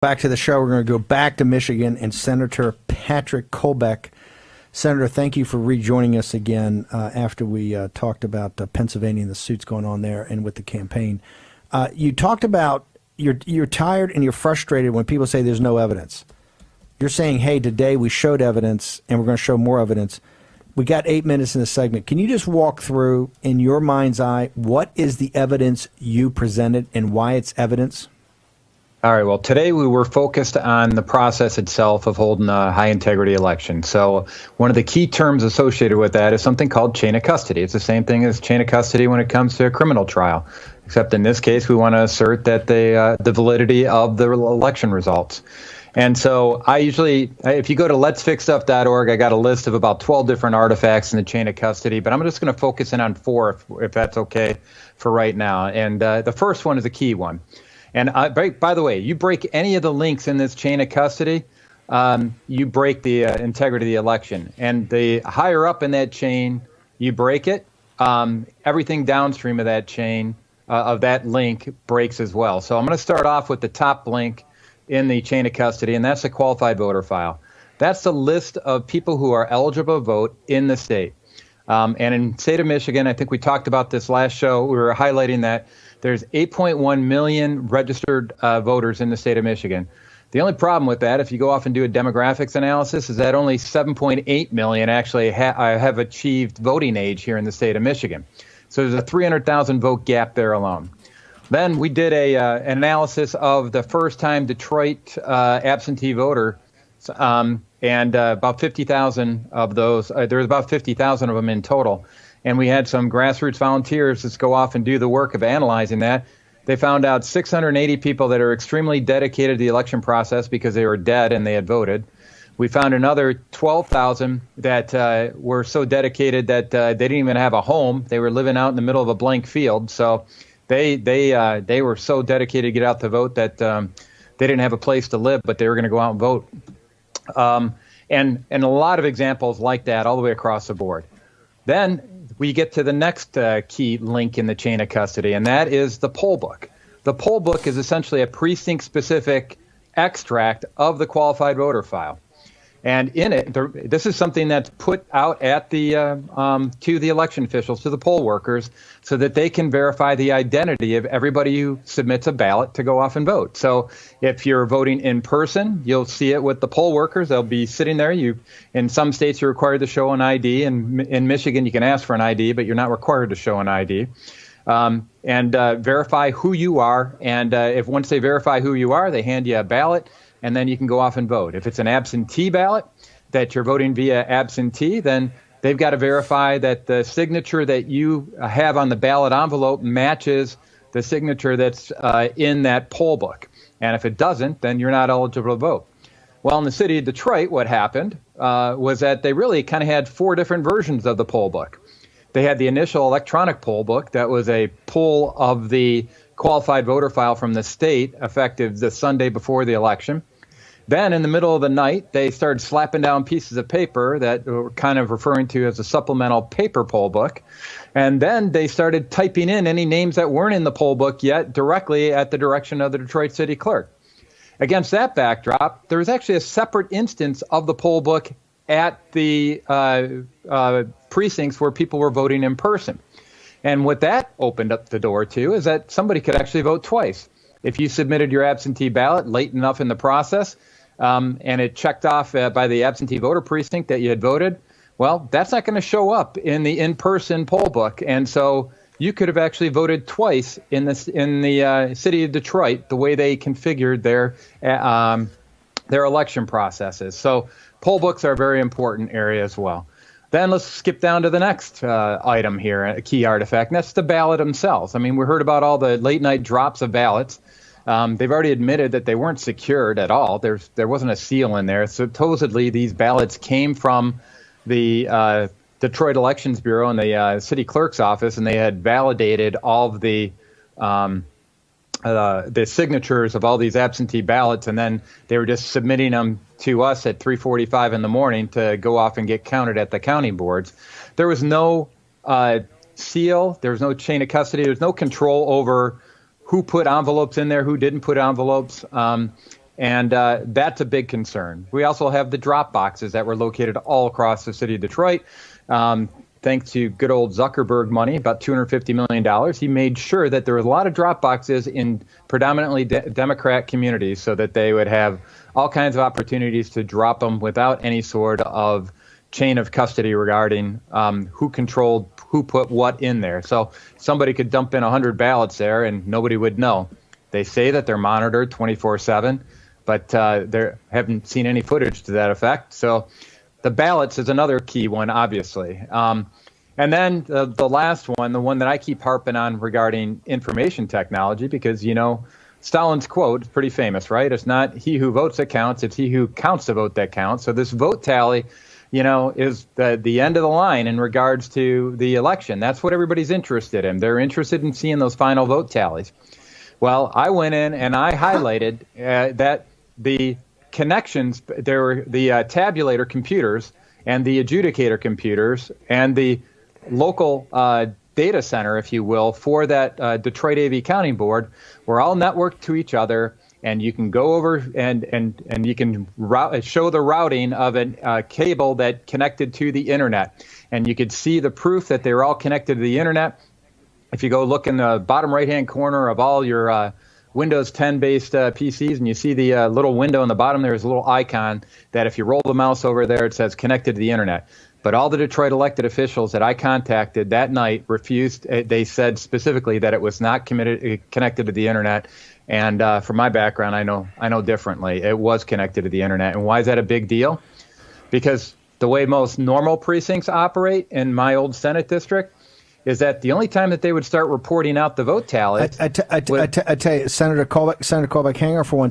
Back to the show. We're going to go back to Michigan and Senator Patrick Colbeck. Senator, thank you for rejoining us again after we talked about Pennsylvania and the suits going on there and with the campaign. You talked about you're tired and you're frustrated when people say there's no evidence. You're saying, hey, today we showed evidence and we're going to show more evidence. We got 8 minutes in this segment. Can you just walk through, in your mind's eye, what is the evidence you presented and why it's evidence? All right. Well, today we were focused on the process itself of holding a high-integrity election. So one of the key terms associated with that is something called chain of custody. It's the same thing as chain of custody when it comes to a criminal trial, except in this case, we want to assert that the validity of the election results. And so I usually, if you go to letsfixstuff.org, I got a list of about 12 different artifacts in the chain of custody, but I'm just going to focus in on 4, if that's okay for right now. And the first one is a key one. And by the way, you break any of the links in this chain of custody, you break the integrity of the election. And the higher up in that chain you break it, everything downstream of that chain, of that link, breaks as well. So I'm going to start off with the top link in the chain of custody, and that's the qualified voter file. That's the list of people who are eligible to vote in the state. And in the state of Michigan, I think we talked about this last show, we were highlighting that there's 8.1 million registered voters in the state of Michigan. The only problem with that, if you go off and do a demographics analysis, is that only 7.8 million actually have achieved voting age here in the state of Michigan. So there's a 300,000 vote gap there alone. Then we did an analysis of the first-time Detroit absentee voter, and about 50,000 of those. There's about 50,000 of them in total. And we had some grassroots volunteers just go off and do the work of analyzing that. They found out 680 people that are extremely dedicated to the election process because they were dead and they had voted. We found another 12,000 that were so dedicated that they didn't even have a home. They were living out in the middle of a blank field. So they were so dedicated to get out to vote that they didn't have a place to live, but they were going to go out and vote. And a lot of examples like that all the way across the board. Then we get to the next key link in the chain of custody, and that is the poll book. The poll book is essentially a precinct-specific extract of the qualified voter file. And in it, this is something that's put out at the to the election officials, to the poll workers, so that they can verify the identity of everybody who submits a ballot to go off and vote. So if you're voting in person, you'll see it with the poll workers. They'll be sitting there. In some states, you're required to show an ID. And in Michigan, you can ask for an ID, but you're not required to show an ID. And verify who you are. And if once they verify who you are, they hand you a ballot, and then you can go off and vote. If it's an absentee ballot, that you're voting via absentee, then they've got to verify that the signature that you have on the ballot envelope matches the signature that's in that poll book. And if it doesn't, then you're not eligible to vote. Well, in the city of Detroit, what happened was that they really kind of had 4 different versions of the poll book. They had the initial electronic poll book that was a pull of the qualified voter file from the state effective the Sunday before the election. Then in the middle of the night, they started slapping down pieces of paper that were kind of referring to as a supplemental paper poll book. And then they started typing in any names that weren't in the poll book yet directly at the direction of the Detroit city clerk. Against that backdrop, there was actually a separate instance of the poll book at the precincts where people were voting in person. And what that opened up the door to is that somebody could actually vote twice. If you submitted your absentee ballot late enough in the process, and it checked off by the absentee voter precinct that you had voted, well, that's not going to show up in the in-person poll book. And so you could have actually voted twice in the city of Detroit, the way they configured their election processes. So poll books are a very important area as well. Then let's skip down to the next item here, a key artifact, and that's the ballot themselves. I mean, we heard about all the late-night drops of ballots. They've already admitted that they weren't secured at all. There wasn't a seal in there. Supposedly, these ballots came from the Detroit Elections Bureau and the city clerk's office, and they had validated all of the signatures of all these absentee ballots, and then they were just submitting them to us at 3:45 in the morning to go off and get counted at the county boards. There was no seal. There was no chain of custody. There was no control over who put envelopes in there, who didn't put envelopes. And that's a big concern. We also have the drop boxes that were located all across the city of Detroit. Thanks to good old Zuckerberg money, about $250 million, he made sure that there were a lot of drop boxes in predominantly Democrat communities so that they would have all kinds of opportunities to drop them without any sort of chain of custody regarding who controlled who put what in there. So somebody could dump in 100 ballots there and nobody would know. They say that they're monitored 24/7, but they haven't seen any footage to that effect. So the ballots is another key one, obviously. And then the last one, the one that I keep harping on regarding information technology, because, you know, Stalin's quote is pretty famous, right? It's not he who votes that counts, it's he who counts the vote that counts. So this vote tally, you know, is the end of the line in regards to the election. That's what everybody's interested in. They're interested in seeing those final vote tallies. Well, I went in and I highlighted that the connections, there were the tabulator computers and the adjudicator computers and the local data center, if you will, for that Detroit AV Counting Board were all networked to each other, and you can go over and you can show the routing of a cable that connected to the internet, and you could see the proof that they were all connected to the internet. If you go look in the bottom right-hand corner of all your Windows 10 based PCs, and you see the little window in the bottom, there's a little icon that if you roll the mouse over there, it says connected to the internet. But all the Detroit elected officials that I contacted that night refused. They said specifically that it was not connected to the internet. And from my background, I know differently. It was connected to the internet. And why is that a big deal? Because the way most normal precincts operate in my old Senate district is that the only time that they would start reporting out the vote tallies. I tell you, Senator Colbeck, hang on for one